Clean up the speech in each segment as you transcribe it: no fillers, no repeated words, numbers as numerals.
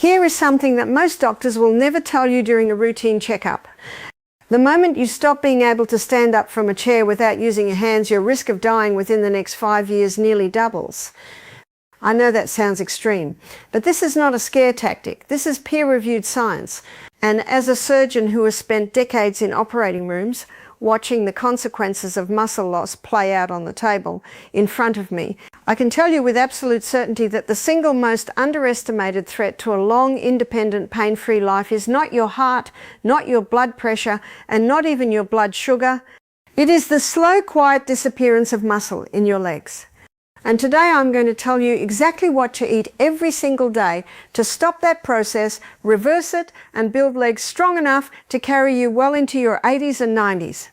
Here is something that most doctors will never tell you during a routine checkup. The moment you stop being able to stand up from a chair without using your hands, your risk of dying within the next 5 years nearly doubles. I know that sounds extreme, but this is not a scare tactic. This is peer-reviewed science. And as a surgeon who has spent decades in operating rooms, watching the consequences of muscle loss play out on the table in front of me, I can tell you with absolute certainty that the single most underestimated threat to a long, independent, pain-free life is not your heart, not your blood pressure, and not even your blood sugar. It is the slow, quiet disappearance of muscle in your legs. And today I'm going to tell you exactly what to eat every single day to stop that process, reverse it, and build legs strong enough to carry you well into your 80s and 90s.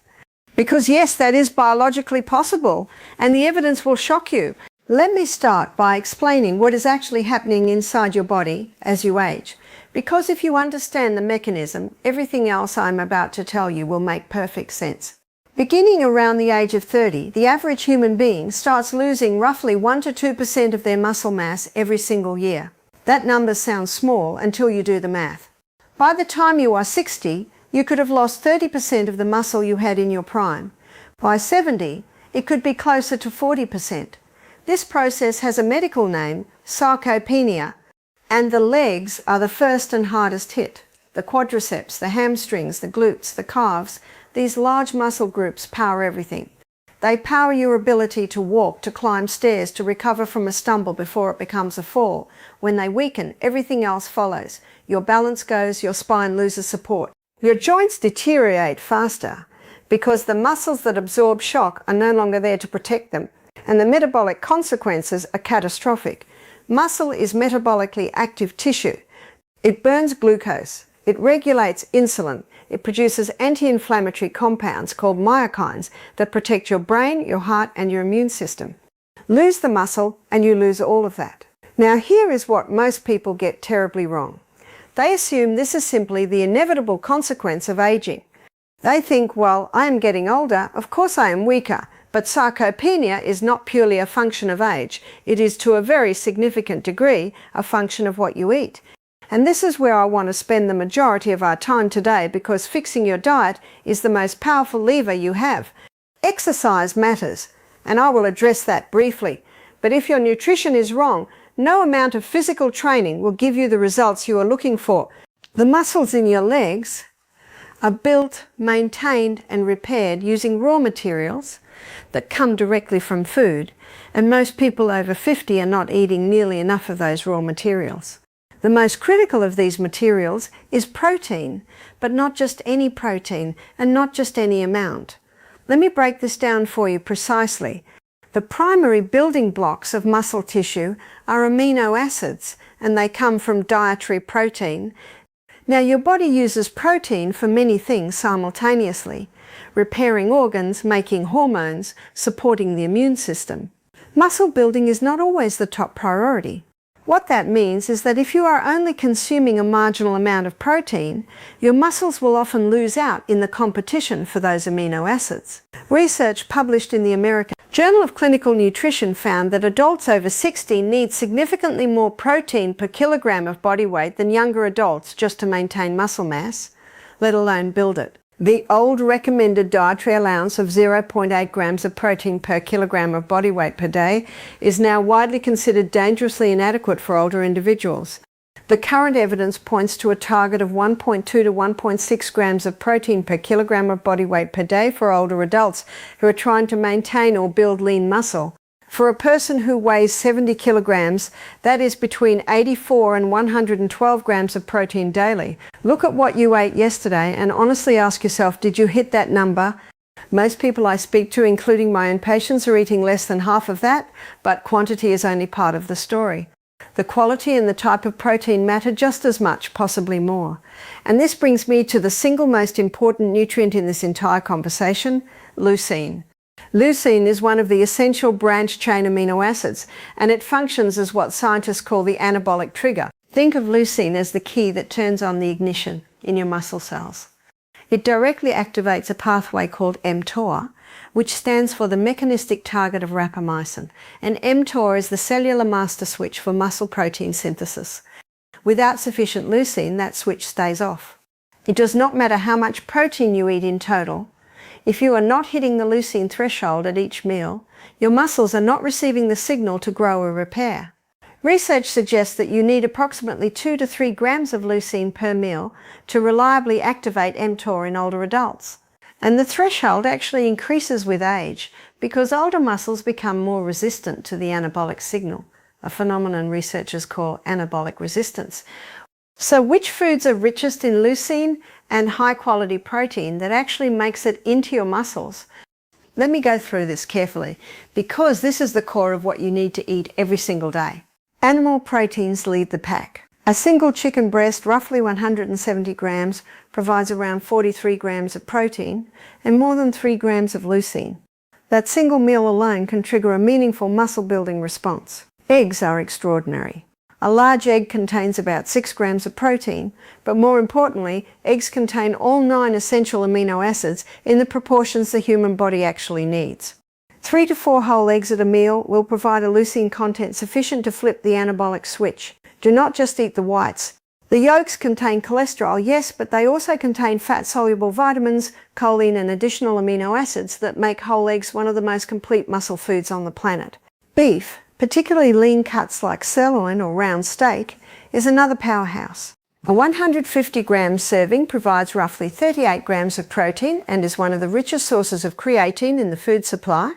Because yes, that is biologically possible, and the evidence will shock you. Let me start by explaining what is actually happening inside your body as you age. Because if you understand the mechanism, everything else I'm about to tell you will make perfect sense. Beginning around the age of 30, the average human being starts losing roughly 1 to 2% of their muscle mass every single year. That number sounds small until you do the math. By the time you are 60, you could have lost 30% of the muscle you had in your prime. By 70, it could be closer to 40%. This process has a medical name, sarcopenia, and the legs are the first and hardest hit. The quadriceps, the hamstrings, the glutes, the calves, these large muscle groups power everything. They power your ability to walk, to climb stairs, to recover from a stumble before it becomes a fall. When they weaken, everything else follows. Your balance goes, your spine loses support. Your joints deteriorate faster because the muscles that absorb shock are no longer there to protect them, and the metabolic consequences are catastrophic. Muscle is metabolically active tissue. It burns glucose. It regulates insulin. It produces anti-inflammatory compounds called myokines that protect your brain, your heart, and your immune system. Lose the muscle and you lose all of that. Now here is what most people get terribly wrong. They assume this is simply the inevitable consequence of aging. They think, well, I am getting older, of course I am weaker, but sarcopenia is not purely a function of age. It is to a very significant degree a function of what you eat. And this is where I want to spend the majority of our time today, because fixing your diet is the most powerful lever you have. Exercise matters, and I will address that briefly. But if your nutrition is wrong, no amount of physical training will give you the results you are looking for. The muscles in your legs are built, maintained, and repaired using raw materials that come directly from food, and most people over 50 are not eating nearly enough of those raw materials. The most critical of these materials is protein, but not just any protein and not just any amount. Let me break this down for you precisely. The primary building blocks of muscle tissue are amino acids, and they come from dietary protein. Now, your body uses protein for many things simultaneously: repairing organs, making hormones, supporting the immune system. Muscle building is not always the top priority. What that means is that if you are only consuming a marginal amount of protein, your muscles will often lose out in the competition for those amino acids. Research published in the American Journal of Clinical Nutrition found that adults over 60 need significantly more protein per kilogram of body weight than younger adults just to maintain muscle mass, let alone build it. The old recommended dietary allowance of 0.8 grams of protein per kilogram of body weight per day is now widely considered dangerously inadequate for older individuals. The current evidence points to a target of 1.2 to 1.6 grams of protein per kilogram of body weight per day for older adults who are trying to maintain or build lean muscle. For a person who weighs 70 kilograms, that is between 84 and 112 grams of protein daily. Look at what you ate yesterday and honestly ask yourself, did you hit that number? Most people I speak to, including my own patients, are eating less than half of that, but quantity is only part of the story. The quality and the type of protein matter just as much, possibly more. And this brings me to the single most important nutrient in this entire conversation, leucine. Leucine is one of the essential branch-chain amino acids, and it functions as what scientists call the anabolic trigger. Think of leucine as the key that turns on the ignition in your muscle cells. It directly activates a pathway called mTOR, which stands for the mechanistic target of rapamycin, and mTOR is the cellular master switch for muscle protein synthesis. Without sufficient leucine, that switch stays off. It does not matter how much protein you eat in total. If you are not hitting the leucine threshold at each meal, your muscles are not receiving the signal to grow or repair. Research suggests that you need approximately 2 to 3 grams of leucine per meal to reliably activate mTOR in older adults. And the threshold actually increases with age because older muscles become more resistant to the anabolic signal, a phenomenon researchers call anabolic resistance. So which foods are richest in leucine and high-quality protein that actually makes it into your muscles? Let me go through this carefully because this is the core of what you need to eat every single day. Animal proteins lead the pack. A single chicken breast, roughly 170 grams, provides around 43 grams of protein and more than 3 grams of leucine. That single meal alone can trigger a meaningful muscle-building response. Eggs are extraordinary. A large egg contains about 6 grams of protein, but more importantly, eggs contain all 9 essential amino acids in the proportions the human body actually needs. 3 to 4 whole eggs at a meal will provide a leucine content sufficient to flip the anabolic switch. Do not just eat the whites. The yolks contain cholesterol, yes, but they also contain fat-soluble vitamins, choline and additional amino acids that make whole eggs one of the most complete muscle foods on the planet. Beef, particularly lean cuts like sirloin or round steak, is another powerhouse. A 150 gram serving provides roughly 38 grams of protein and is one of the richest sources of creatine in the food supply.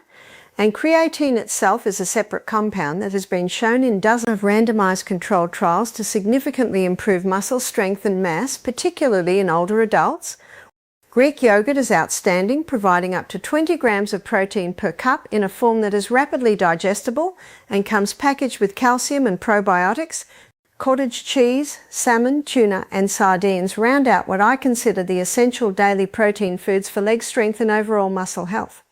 And creatine itself is a separate compound that has been shown in dozens of randomized controlled trials to significantly improve muscle strength and mass, particularly in older adults. Greek yogurt is outstanding, providing up to 20 grams of protein per cup in a form that is rapidly digestible and comes packaged with calcium and probiotics. Cottage cheese, salmon, tuna and sardines round out what I consider the essential daily protein foods for leg strength and overall muscle health.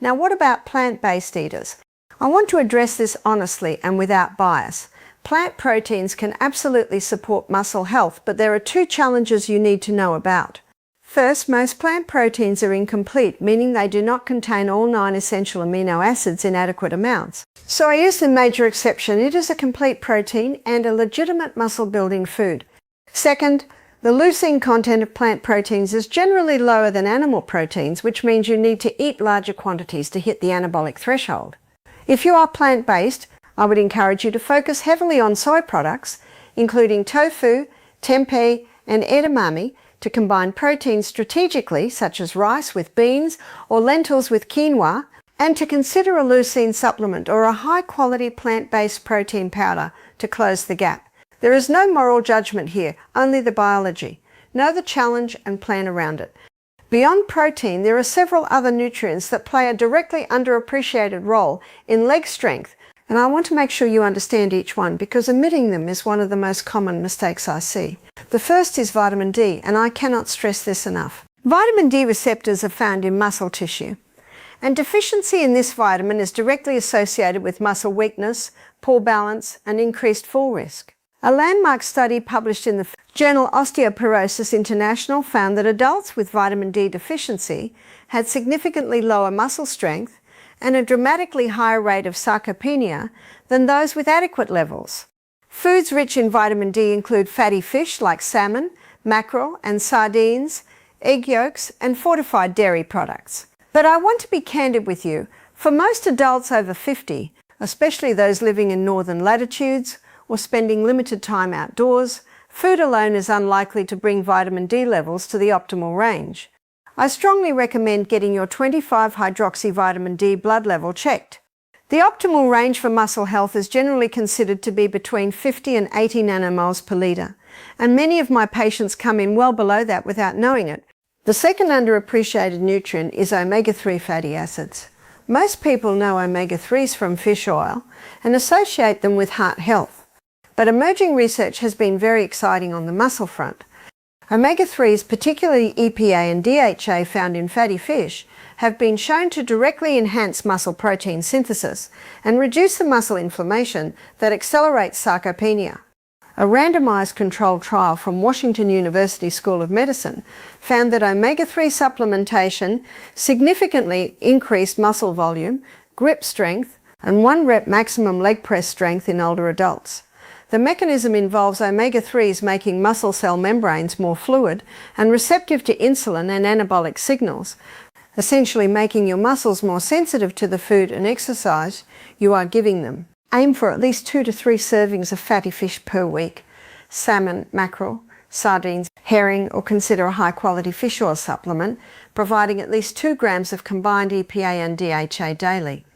Now, what about plant-based eaters? I want to address this honestly and without bias. Plant proteins can absolutely support muscle health, but there are 2 challenges you need to know about. First, most plant proteins are incomplete, meaning they do not contain all 9 essential amino acids in adequate amounts. So I use the major exception. It is a complete protein and a legitimate muscle-building food. Second, the leucine content of plant proteins is generally lower than animal proteins, which means you need to eat larger quantities to hit the anabolic threshold. If you are plant-based, I would encourage you to focus heavily on soy products, including tofu, tempeh, and edamame, to combine proteins strategically, such as rice with beans or lentils with quinoa, and to consider a leucine supplement or a high-quality plant-based protein powder to close the gap. There is no moral judgment here, only the biology. Know the challenge and plan around it. Beyond protein, there are several other nutrients that play a directly underappreciated role in leg strength, and I want to make sure you understand each one because omitting them is one of the most common mistakes I see. The first is vitamin D, and I cannot stress this enough. Vitamin D receptors are found in muscle tissue, and deficiency in this vitamin is directly associated with muscle weakness, poor balance, and increased fall risk. A landmark study published in the journal Osteoporosis International found that adults with vitamin D deficiency had significantly lower muscle strength and a dramatically higher rate of sarcopenia than those with adequate levels. Foods rich in vitamin D include fatty fish like salmon, mackerel and sardines, egg yolks and fortified dairy products. But I want to be candid with you. For most adults over 50, especially those living in northern latitudes, or spending limited time outdoors, food alone is unlikely to bring vitamin D levels to the optimal range. I strongly recommend getting your 25-hydroxyvitamin D blood level checked. The optimal range for muscle health is generally considered to be between 50 and 80 nanomoles per litre, and many of my patients come in well below that without knowing it. The second underappreciated nutrient is omega-3 fatty acids. Most people know omega-3s from fish oil and associate them with heart health. But emerging research has been very exciting on the muscle front. Omega-3s, particularly EPA and DHA found in fatty fish, have been shown to directly enhance muscle protein synthesis and reduce the muscle inflammation that accelerates sarcopenia. A randomized controlled trial from Washington University School of Medicine found that omega-3 supplementation significantly increased muscle volume, grip strength, and 1 rep maximum leg press strength in older adults. The mechanism involves omega-3s making muscle cell membranes more fluid and receptive to insulin and anabolic signals, essentially making your muscles more sensitive to the food and exercise you are giving them. Aim for at least 2 to 3 servings of fatty fish per week, salmon, mackerel, sardines, herring, or consider a high-quality fish oil supplement, providing at least 2 grams of combined EPA and DHA daily.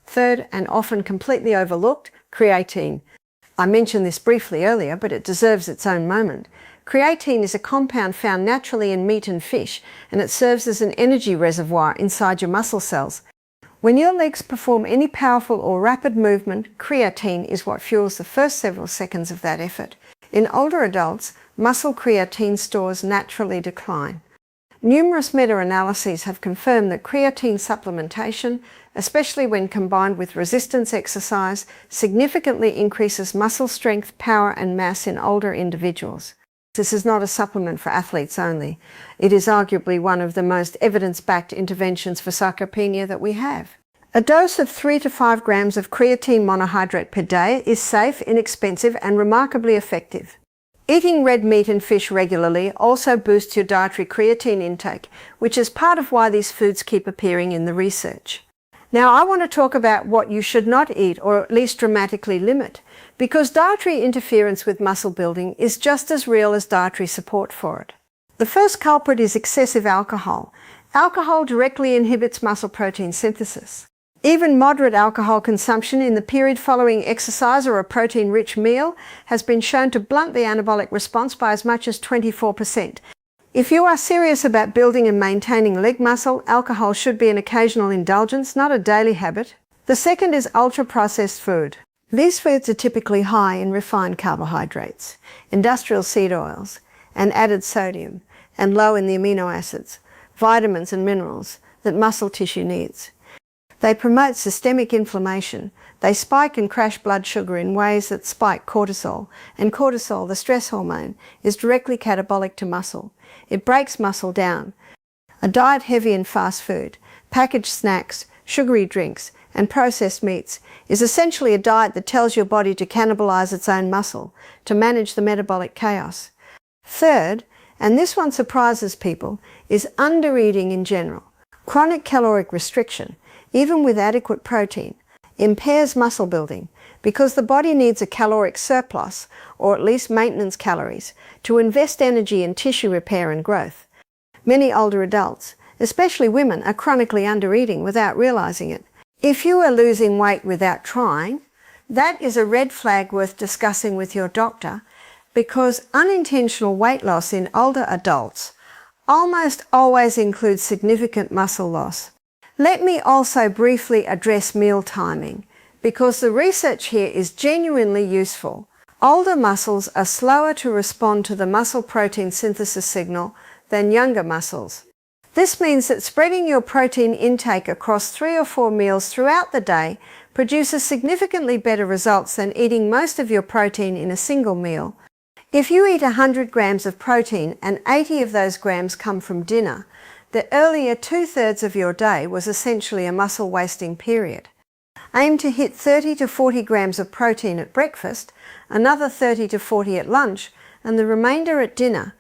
Third, and often completely overlooked, creatine. I mentioned this briefly earlier, but it deserves its own moment. Creatine is a compound found naturally in meat and fish, and it serves as an energy reservoir inside your muscle cells. When your legs perform any powerful or rapid movement, creatine is what fuels the first several seconds of that effort. In older adults, muscle creatine stores naturally decline. Numerous meta-analyses have confirmed that creatine supplementation, especially when combined with resistance exercise, significantly increases muscle strength, power, and mass in older individuals. This is not a supplement for athletes only. It is arguably one of the most evidence-backed interventions for sarcopenia that we have. A dose of 3 to 5 grams of creatine monohydrate per day is safe, inexpensive, and remarkably effective. Eating red meat and fish regularly also boosts your dietary creatine intake, which is part of why these foods keep appearing in the research. Now, I want to talk about what you should not eat, or at least dramatically limit, because dietary interference with muscle building is just as real as dietary support for it. The first culprit is excessive alcohol. Alcohol directly inhibits muscle protein synthesis. Even moderate alcohol consumption in the period following exercise or a protein-rich meal has been shown to blunt the anabolic response by as much as 24%. If you are serious about building and maintaining leg muscle, alcohol should be an occasional indulgence, not a daily habit. The second is ultra-processed food. These foods are typically high in refined carbohydrates, industrial seed oils, and added sodium, and low in the amino acids, vitamins and minerals that muscle tissue needs. They promote systemic inflammation. They spike and crash blood sugar in ways that spike cortisol, and cortisol, the stress hormone, is directly catabolic to muscle. It breaks muscle down. A diet heavy in fast food, packaged snacks, sugary drinks, and processed meats is essentially a diet that tells your body to cannibalize its own muscle, to manage the metabolic chaos. Third, and this one surprises people, is undereating in general. Chronic caloric restriction, even with adequate protein, impairs muscle building because the body needs a caloric surplus, or at least maintenance calories, to invest energy in tissue repair and growth. Many older adults, especially women, are chronically undereating without realizing it. If you are losing weight without trying, that is a red flag worth discussing with your doctor, because unintentional weight loss in older adults almost always includes significant muscle loss. Let me also briefly address meal timing, because the research here is genuinely useful. Older muscles are slower to respond to the muscle protein synthesis signal than younger muscles. This means that spreading your protein intake across 3 or 4 meals throughout the day produces significantly better results than eating most of your protein in a single meal. If you eat 100 grams of protein and 80 of those grams come from dinner, the earlier 2/3 of your day was essentially a muscle wasting period. Aim to hit 30 to 40 grams of protein at breakfast, another 30 to 40 at lunch, and the remainder at dinner.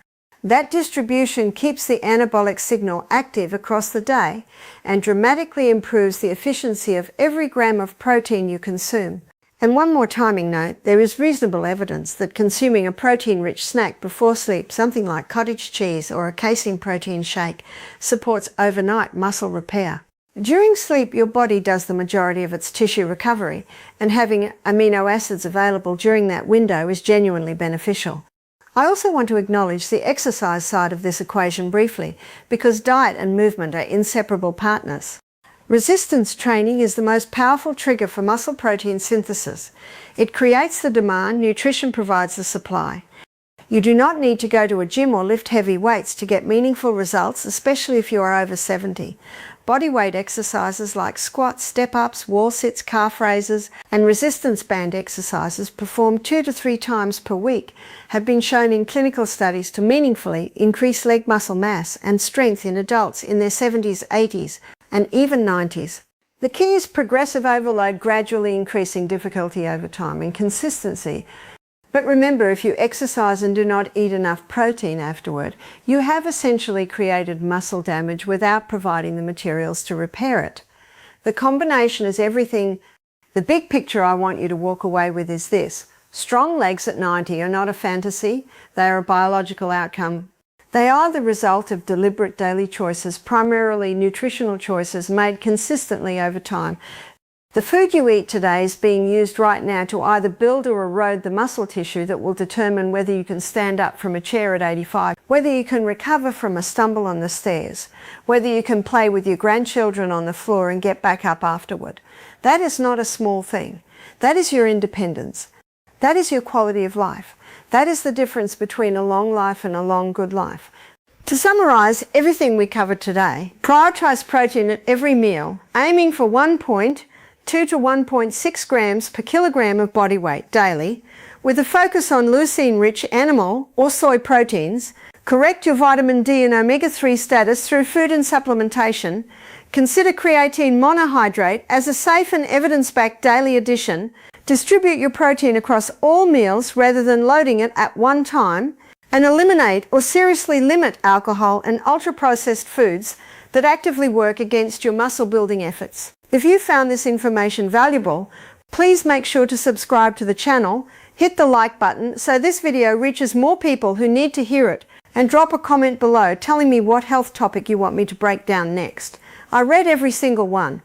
That distribution keeps the anabolic signal active across the day and dramatically improves the efficiency of every gram of protein you consume. And one more timing note, there is reasonable evidence that consuming a protein-rich snack before sleep, something like cottage cheese or a casein protein shake, supports overnight muscle repair. During sleep, your body does the majority of its tissue recovery, and having amino acids available during that window is genuinely beneficial. I also want to acknowledge the exercise side of this equation briefly, because diet and movement are inseparable partners. Resistance training is the most powerful trigger for muscle protein synthesis. It creates the demand, nutrition provides the supply. You do not need to go to a gym or lift heavy weights to get meaningful results, especially if you are over 70. Bodyweight exercises like squats, step-ups, wall sits, calf raises, and resistance band exercises performed 2 to 3 times per week have been shown in clinical studies to meaningfully increase leg muscle mass and strength in adults in their 70s, 80s, and even 90s. The key is progressive overload gradually increasing difficulty over time and consistency. But remember, if you exercise and do not eat enough protein afterward, you have essentially created muscle damage without providing the materials to repair it. The combination is everything. The big picture I want you to walk away with is this: strong legs at 90 are not a fantasy, they are a biological outcome. They are the result of deliberate daily choices, primarily nutritional choices made consistently over time. The food you eat today is being used right now to either build or erode the muscle tissue that will determine whether you can stand up from a chair at 85, whether you can recover from a stumble on the stairs, whether you can play with your grandchildren on the floor and get back up afterward. That is not a small thing. That is your independence. That is your quality of life. That is the difference between a long life and a long good life. To summarize everything we covered today, prioritize protein at every meal, aiming for 1.2 to 1.6 grams per kilogram of body weight daily, with a focus on leucine-rich animal or soy proteins. Correct your vitamin D and omega-3 status through food and supplementation. Consider creatine monohydrate as a safe and evidence-backed daily addition. Distribute your protein across all meals rather than loading it at one time, and eliminate or seriously limit alcohol and ultra-processed foods that actively work against your muscle-building efforts. If you found this information valuable, please make sure to subscribe to the channel, hit the like button so this video reaches more people who need to hear it, and drop a comment below telling me what health topic you want me to break down next. I read every single one.